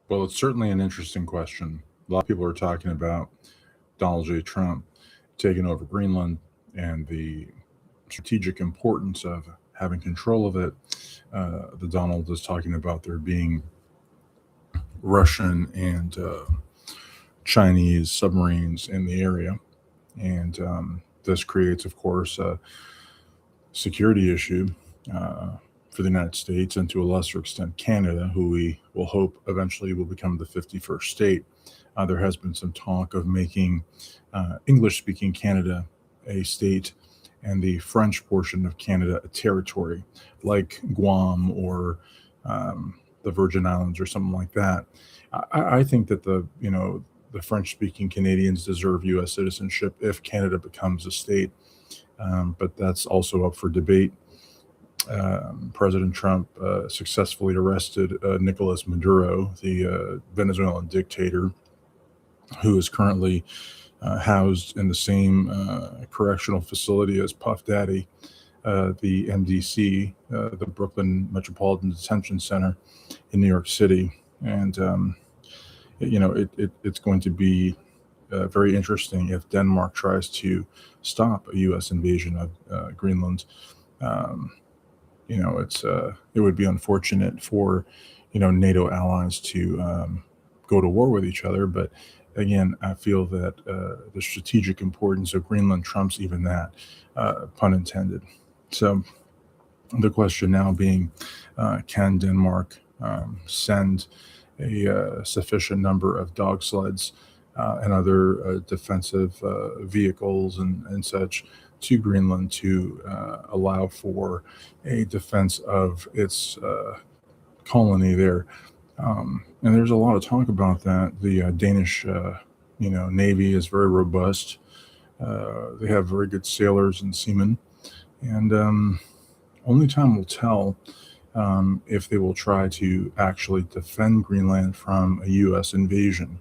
Well, it's certainly an interesting question. A lot of people are talking about Donald J. Trump taking over Greenland and the strategic importance of having control of it. The Donald is talking about there being Russian and Chinese submarines in the area. And this creates, of course, a security issue uh, for the United States and to a lesser extent Canada, who we will hope eventually will become the 51st state. There has been some talk of making English speaking Canada a state and the French portion of Canada a territory, like Guam or the Virgin Islands or something like that. I think that the French speaking Canadians deserve U.S. citizenship if Canada becomes a state, but that's also up for debate. President Trump successfully arrested Nicolas Maduro, the Venezuelan dictator, who is currently housed in the same correctional facility as Puff Daddy, the MDC, the Brooklyn Metropolitan Detention Center in New York City. And, it's going to be very interesting if Denmark tries to stop a U.S. invasion of Greenland. Um, it would be unfortunate for NATO allies to go to war with each other, but again, I feel that the strategic importance of Greenland trumps even that, pun intended. So the question now being, can Denmark send a sufficient number of dog sleds and other defensive vehicles and such to Greenland to allow for a defense of its colony there. And there's a lot of talk about that. The Danish, Navy is very robust. They have very good sailors and seamen, and only time will tell if they will try to actually defend Greenland from a U.S. invasion.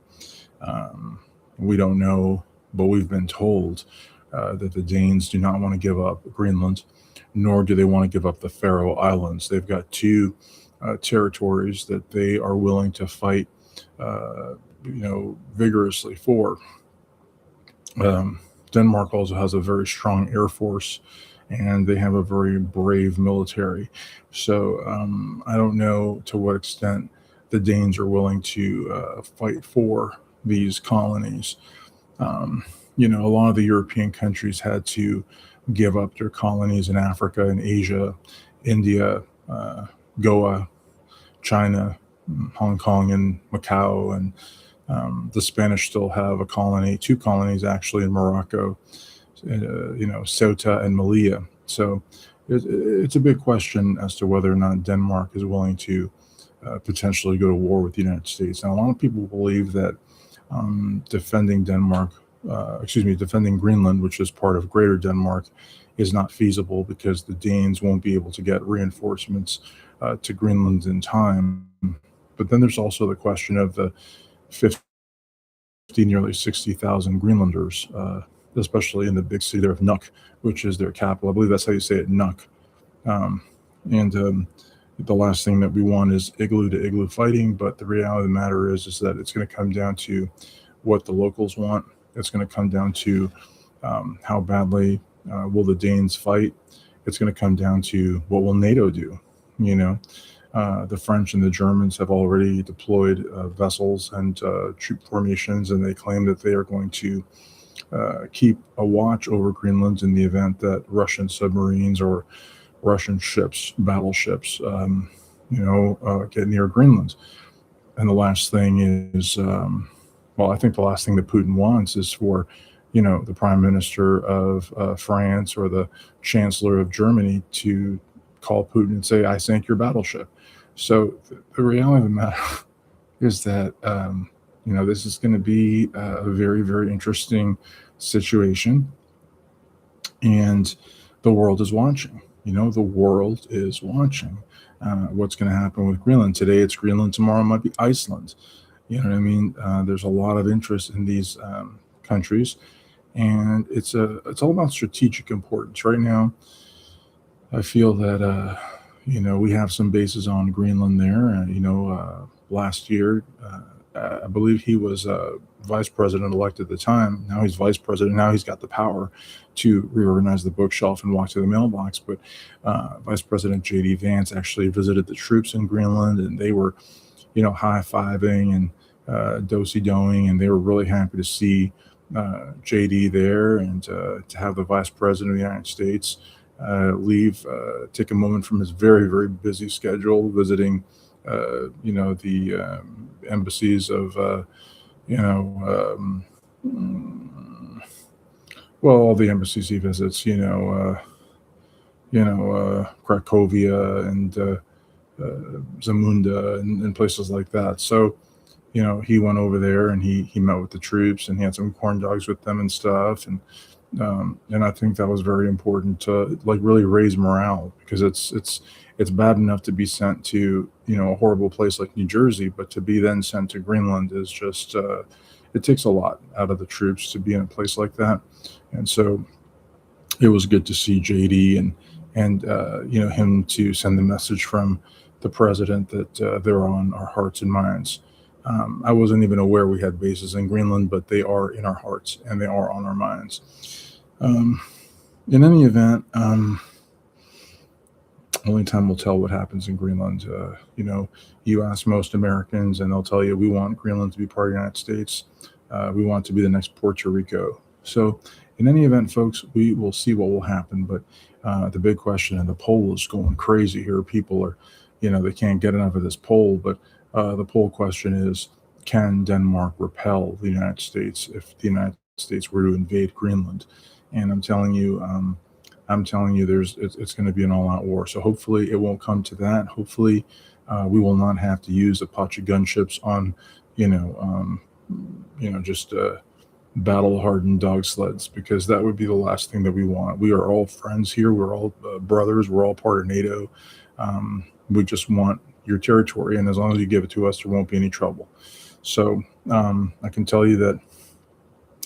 We don't know, but we've been told that the Danes do not want to give up Greenland, nor do they want to give up the Faroe Islands. They've got two territories that they are willing to fight, vigorously for. Um, Denmark also has a very strong air force, and they have a very brave military. So I don't know to what extent the Danes are willing to fight for these colonies. Um, a lot of the European countries had to give up their colonies in Africa and Asia, India, Goa, China, Hong Kong, and Macau, and the Spanish still have a colony, two colonies actually in Morocco, Ceuta and Melilla. So it's a big question as to whether or not Denmark is willing to potentially go to war with the United States. Now, a lot of people believe that defending defending Greenland, which is part of Greater Denmark, is not feasible because the Danes won't be able to get reinforcements to Greenland in time. But then there's also the question of the 50, nearly 60,000 Greenlanders, especially in the big city there of Nuuk, which is their capital. I believe that's how you say it, Nuuk. Um, and the last thing that we want is igloo to igloo fighting. But the reality of the matter is that it's going to come down to what the locals want. It's going to come down to how badly will the Danes fight. It's going to come down to what will NATO do. The French and the Germans have already deployed vessels and troop formations, and they claim that they are going to keep a watch over Greenland in the event that Russian submarines or Russian ships, battleships, get near Greenland. And the last thing is, I think the last thing that Putin wants is for, the prime minister of France or the chancellor of Germany to call Putin and say, "I sank your battleship." So the reality of the matter is that, this is going to be a very, very interesting situation. And the world is watching. The world is watching what's going to happen with Greenland. Today it's Greenland, tomorrow it might be Iceland. You know what I mean? There's a lot of interest in these countries, and it's all about strategic importance. Right now, I feel that we have some bases on Greenland there. last year. I believe he was vice president elect at the time. Now he's vice president. Now he's got the power to reorganize the bookshelf and walk to the mailbox. But Vice President J.D. Vance actually visited the troops in Greenland, and they were, high-fiving and do-si-doing, and they were really happy to see JD there, and to have the Vice President of the United States take a moment from his very, very busy schedule, visiting, the embassies of, all the embassies he visits, Cracovia and Zamunda and places like that. So, he went over there and he met with the troops, and he had some corn dogs with them and stuff. And I think that was very important to really raise morale, because it's bad enough to be sent to, a horrible place like New Jersey, but to be then sent to Greenland is just, it takes a lot out of the troops to be in a place like that. And so it was good to see JD and him to send the message from the president that they're on our hearts and minds. I wasn't even aware we had bases in Greenland, but they are in our hearts and they are on our minds. In any event, only time will tell what happens in Greenland. You ask most Americans and they'll tell you, we want Greenland to be part of the United States. We want it to be the next Puerto Rico. So in any event, folks, we will see what will happen. But the big question, and the poll is going crazy here. People are, they can't get enough of this poll. But the poll question is, can Denmark repel the United States if the United States were to invade Greenland? And I'm telling you, it's going to be an all-out war. So hopefully it won't come to that. Hopefully we will not have to use Apache gunships on, just battle-hardened dog sleds, because that would be the last thing that we want. We are all friends here. We're all brothers. We're all part of NATO. We just want your territory, and as long as you give it to us, there won't be any trouble. So I can tell you that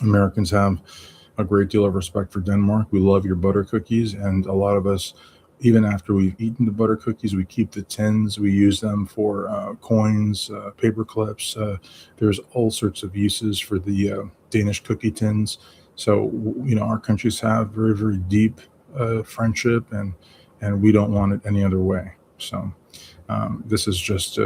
Americans have a great deal of respect for Denmark. We love your butter cookies, and a lot of us, even after we've eaten the butter cookies, we keep the tins. We use them for coins, paper clips. There's all sorts of uses for the Danish cookie tins. So, our countries have very, very deep friendship, and we don't want it any other way. So this is just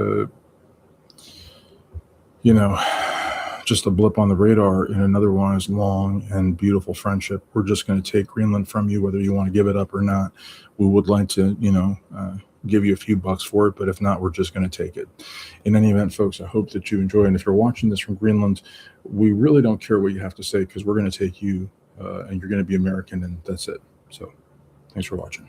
just a blip on the radar in another one's long and beautiful friendship. We're just going to take Greenland from you, whether you want to give it up or not. We would like to, give you a few bucks for it, but if not, we're just going to take it. In any event, folks, I hope that you enjoy. And if you're watching this from Greenland, we really don't care what you have to say, because we're going to take you and you're going to be American, and that's it. So thanks for watching.